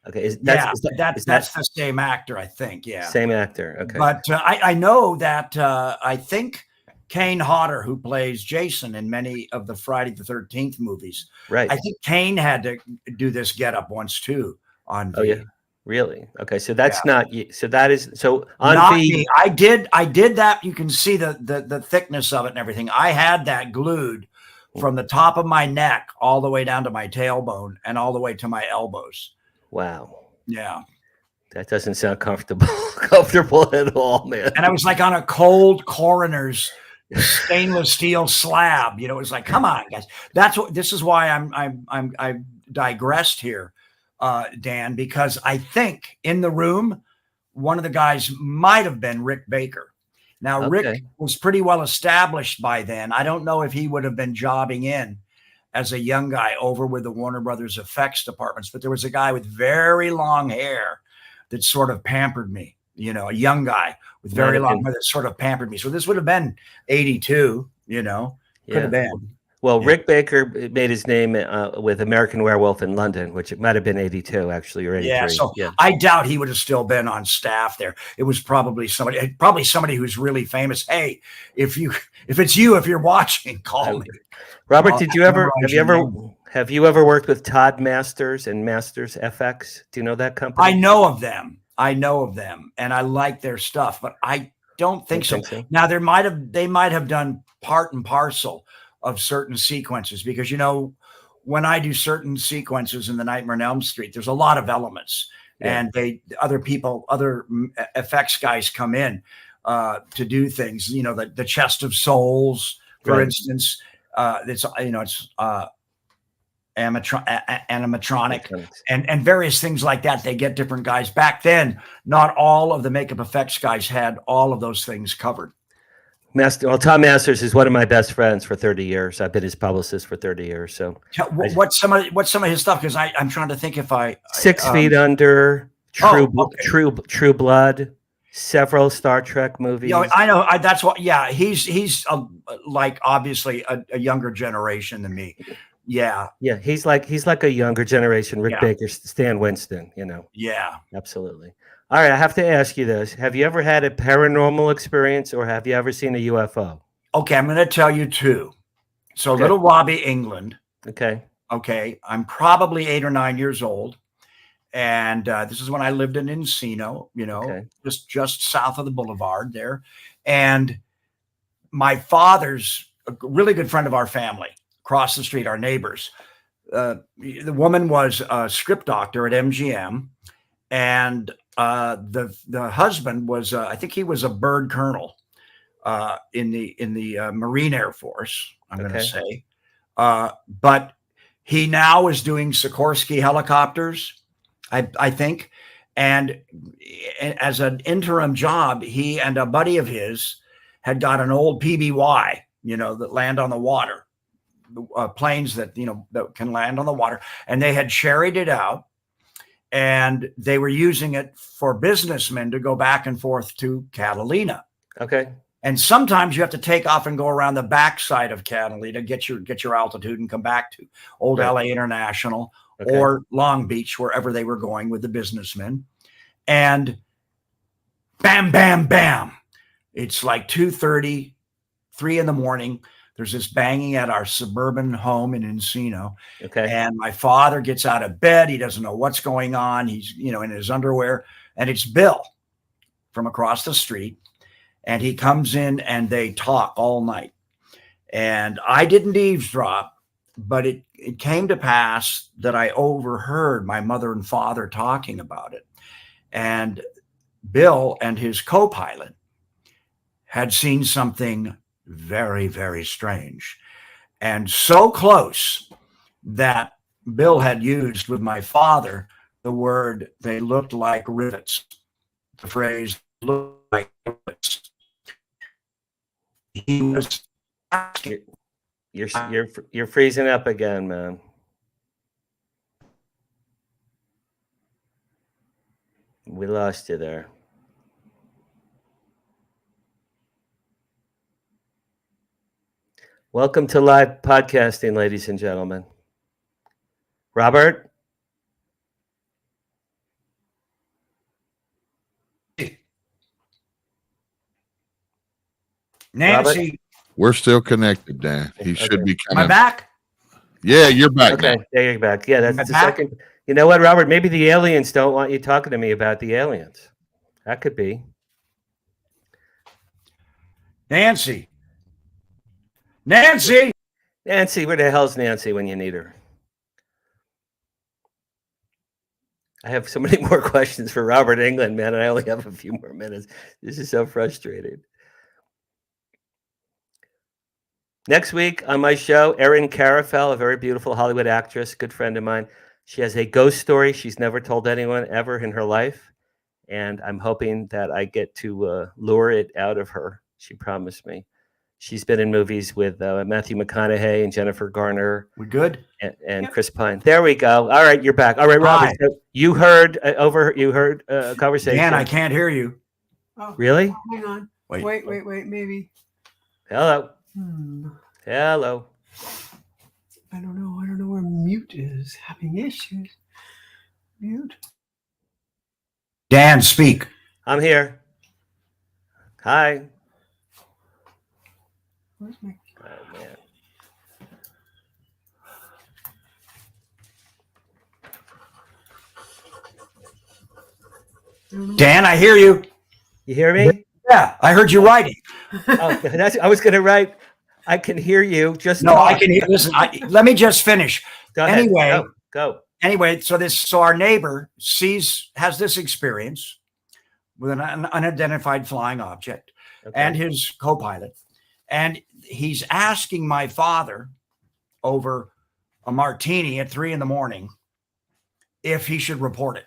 Okay. That's the same actor, I think. Yeah. Same actor. Okay. But I know that I think Kane Hodder, who plays Jason in many of the Friday the 13th movies, right. I think Kane had to do this getup once too on V. Oh yeah. Really? Okay. So that's not so that is so on not V. Me. I did that. You can see the thickness of it and everything. I had that glued from the top of my neck all the way down to my tailbone and all the way to my elbows. Wow. Yeah. That doesn't sound comfortable at all, man. And I was like on a cold coroner's stainless steel slab. You know, it was like, come on, guys. This is why I digressed here, Dan, because I think in the room, one of the guys might have been Rick Baker. Now, Rick was pretty well established by then. I don't know if he would have been jobbing in as a young guy over with the Warner Brothers effects departments, but there was a guy with very long hair that sort of pampered me, you know, a young guy with very long hair that sort of pampered me. So this would have been 82, you know, could have been. Well, Rick Baker made his name with American Werewolf in London, which it might have been 82 actually, or 83. Yeah, so I doubt he would have still been on staff there. It was probably somebody who's really famous. Hey, if you're watching, call me. Robert, have you ever worked with Todd Masters and Masters FX? Do you know that company? I know of them, and I like their stuff, but I don't think so. Now they might have done part and parcel of certain sequences, because, you know, when I do certain sequences in the Nightmare on Elm Street, there's a lot of elements, and other effects guys come in to do things. You know, the chest of souls, for instance. It's animatronic and various things like that. They get different guys. Back then, not all of the makeup effects guys had all of those things covered. Tom Masters is one of my best friends for 30 years. I've been his publicist for 30 years. So what's some of his stuff? Because I'm trying to think if 6 Feet Under, True Blood, several Star Trek movies. You know, I know that's what. Yeah, he's like obviously a younger generation than me. Yeah, he's like a younger generation. Rick Baker, Stan Winston. You know. Yeah, absolutely. All right, I have to ask you this. Have you ever had a paranormal experience, or have you ever seen a UFO? Okay, I'm going to tell you two. So little Robbie Englund. Okay. I'm probably 8 or 9 years old. And this is when I lived in Encino, you know, just south of the boulevard there. And my father's a really good friend of our family, across the street, our neighbors. The woman was a script doctor at MGM. And the husband was, I think he was a bird colonel in the Marine Air Force, I'm going to say. But he now is doing Sikorsky helicopters, I think. And as an interim job, he and a buddy of his had got an old PBY, you know, that land on the water, planes that, you know, that can land on the water. And they had sherried it out. And they were using it for businessmen to go back and forth to Catalina. Okay. And sometimes you have to take off and go around the backside of Catalina, get your altitude and come back to Old LA International or Long Beach, wherever they were going with the businessmen. And bam, bam, bam. It's like 2:30, 3 in the morning. There's this banging at our suburban home in Encino. Okay. And my father gets out of bed. He doesn't know what's going on. He's, you know, in his underwear. And it's Bill from across the street. And he comes in and they talk all night. And I didn't eavesdrop, but it came to pass that I overheard my mother and father talking about it. And Bill and his co-pilot had seen something very, very strange, and so close that Bill had used with my father the word, they looked like rivets, the phrase looked like rivets. He was asking. You're freezing up again, man. We lost you there. Welcome to live podcasting, ladies and gentlemen. Robert? Nancy, We're still connected, Dan. He should be am I coming. back? Yeah, you're back Okay, now. there you're back. Yeah, that's Am I the back? second. You know what, Robert? Maybe the aliens don't want you talking to me about the aliens. That could be. Nancy. Nancy. Nancy, where the hell's Nancy when you need her? I have so many more questions for Robert Englund, man, and I only have a few more minutes. This is so frustrating. Next week on my show, Erin Carafel, a very beautiful Hollywood actress, good friend of mine. She has a ghost story she's never told anyone ever in her life, and I'm hoping that I get to lure it out of her. She promised me. She's been in movies with Matthew McConaughey and Jennifer Garner. We good? And Chris Pine. There we go. All right, you're back. All right, Robert. So you heard a conversation. Dan, I can't hear you. Oh, Really? hang on. Wait. Wait. Maybe. Hello. Hmm. Hello. I don't know where mute is. Having issues. Mute. Dan, speak. I'm here. Hi. Where's my? Oh, man. Dan, I hear you. You hear me? Yeah, I heard you writing. Oh, I was going to write. I can hear you. Just No, talk. I can hear. Listen, let me just finish. Go ahead. Anyway, Go. Anyway, so our neighbor has this experience with an unidentified flying object Okay. and his co-pilot, and he's asking my father over a martini at 3 a.m. if he should report it.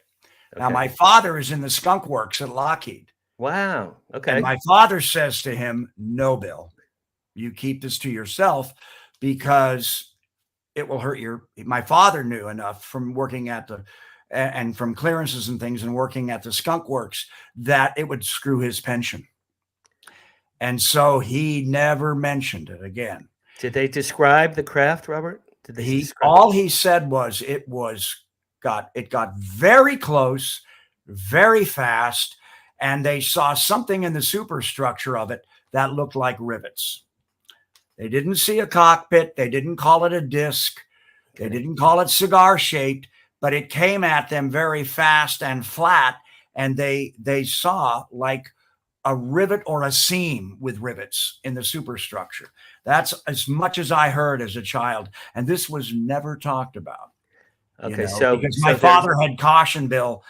Now, Okay. my father is in the skunk works at Lockheed. Wow. Okay. And my father says to him, "No, Bill, you keep this to yourself because it will hurt my father knew enough from working at and from clearances and things and working at the skunk works that it would screw his pension. And so he never mentioned it again. Did they describe the craft, Robert? Did they describe All he said was it got very close, very fast, and they saw something in the superstructure of it that looked like rivets. They didn't see a cockpit. They didn't call it a disc. They didn't call it cigar shaped, but it came at them very fast and flat. And they saw like a rivet or a seam with rivets in the superstructure. That's as much as I heard as a child. And this was never talked about. Okay, because my father had cautioned Bill.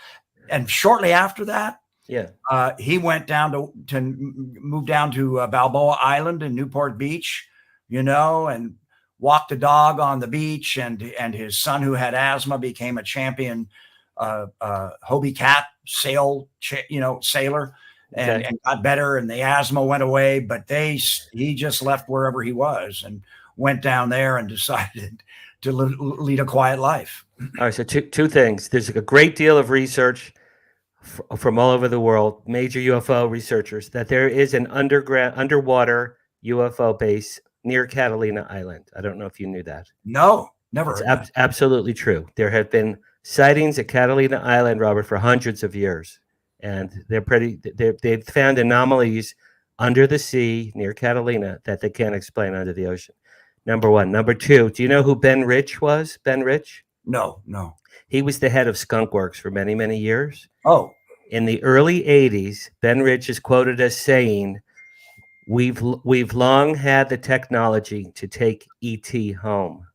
And shortly after that, he went down to move down to Balboa Island in Newport Beach, and walked the dog on the beach. And his son, who had asthma, became a champion Hobie Cat sailor, and got better. And the asthma went away. But he just left wherever he was and went down there and decided to lead a quiet life. All right. So two things. There's a great deal of research from all over the world, major UFO researchers, that there is an underwater UFO base near Catalina Island. I don't know if you knew that. No, never. It's absolutely true. There have been sightings at Catalina Island, Robert, for hundreds of years, and they've found anomalies under the sea near Catalina that they can't explain under the ocean. Number one. Number two, do you know who Ben Rich was? Ben Rich? No. He was the head of Skunk Works for many, many years. Oh. In the early 80s, Ben Rich is quoted as saying, We've long had the technology to take ET home.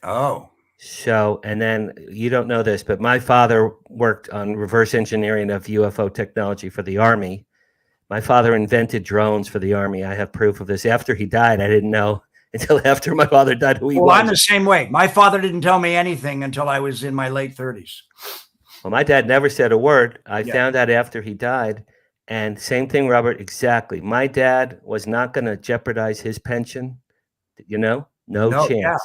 Oh. So, and then you don't know this, but my father worked on reverse engineering of UFO technology for the Army. My father invented drones for the Army. I have proof of this. After he died, I didn't know until after my father died who he was. Well, I'm the same way. My father didn't tell me anything until I was in my late 30s. Well, my dad never said a word. I found out after he died. And same thing, Robert, exactly. My dad was not going to jeopardize his pension. No chance. Yeah.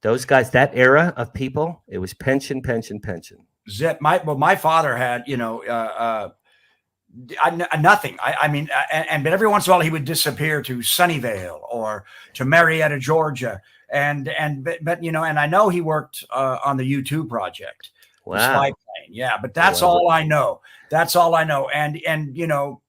Those guys, that era of people, it was pension. My father had, Nothing. I mean, but every once in a while he would disappear to Sunnyvale or to Marietta, Georgia, but you know, and I know he worked on the U2 project, the Spy Plane. Yeah, but that's all I know. That's all I know. And you know,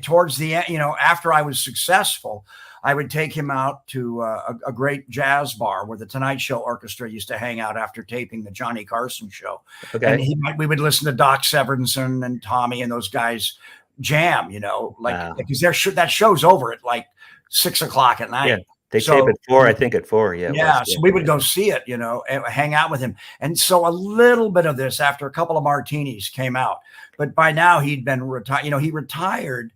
towards the end, you know, after I was successful, I would take him out to a great jazz bar where the Tonight Show Orchestra used to hang out after taping the Johnny Carson show. Okay. And we would listen to Doc Severinsen and Tommy and those guys jam, you know, like because that show's over at like 6 o'clock at night. Yeah. They tape at 4, I think at 4. Yeah. Yeah. So we would go see it, you know, and hang out with him. And so a little bit of this after a couple of martinis came out. But by now he'd been retired. You know, he retired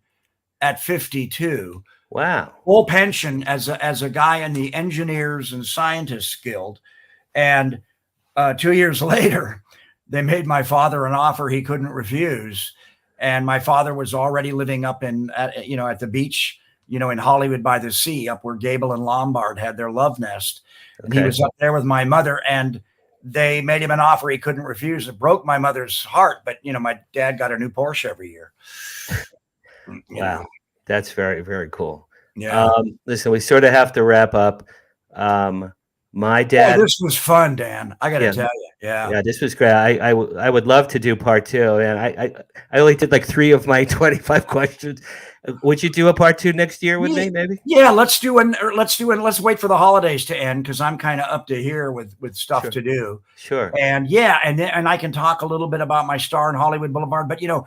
at 52. Wow. Full pension as a guy in the Engineers and Scientists Guild. And 2 years later, they made my father an offer he couldn't refuse. And my father was already living up at the beach, you know, in Hollywood by the sea, up where Gable and Lombard had their love nest. And he was up there with my mother, and they made him an offer he couldn't refuse. It broke my mother's heart, but you know, my dad got a new Porsche every year. Wow. That's very, very cool. Yeah. Listen, we sort of have to wrap up. My dad. This was fun, Dan. I got to tell you. Yeah. Yeah, this was great. I would love to do part 2. And I only did like 3 of my 25 questions. Would you do a part 2 next year with me, maybe? Yeah, let's let's wait for the holidays to end, because I'm kind of up to here with stuff to do. Sure. And and I can talk a little bit about my star in Hollywood Boulevard. But you know,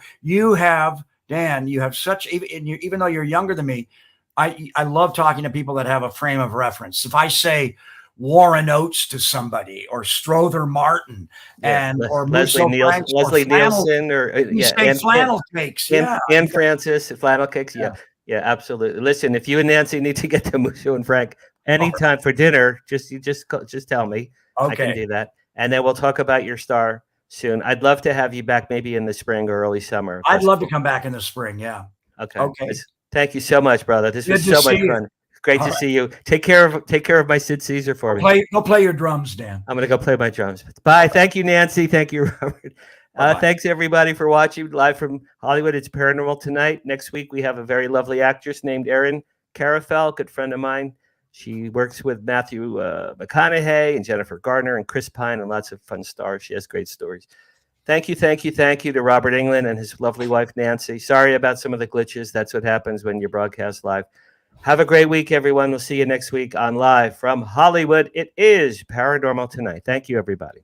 Dan, you have such, even though you're younger than me, I love talking to people that have a frame of reference. If I say Warren Oates to somebody, or Strother Martin, or Leslie Nielsen, or flannel cakes, and Francis flannel cakes, yeah, absolutely. Listen, if you and Nancy need to get to Musso and Frank anytime for dinner, just tell me. Okay. I can do that, and then we'll talk about your star soon. I'd love to have you back, maybe in the spring or early summer. I'd love to come back in the spring. Yeah. Okay. Thank you so much, brother. This was so much fun. Great to see you. Take care of my Sid Caesar for me. Go play your drums, Dan. I'm going to go play my drums. Bye. Thank you, Nancy. Thank you, Robert. Thanks, everybody, for watching live from Hollywood. It's Paranormal Tonight. Next week, we have a very lovely actress named Erin Carafel, good friend of mine. She works with Matthew McConaughey and Jennifer Gardner and Chris Pine and lots of fun stars. She has great stories. Thank you to Robert Englund and his lovely wife, Nancy. Sorry about some of the glitches. That's what happens when you broadcast live. Have a great week, everyone. We'll see you next week on Live from Hollywood. It is Paranormal Tonight. Thank you, everybody.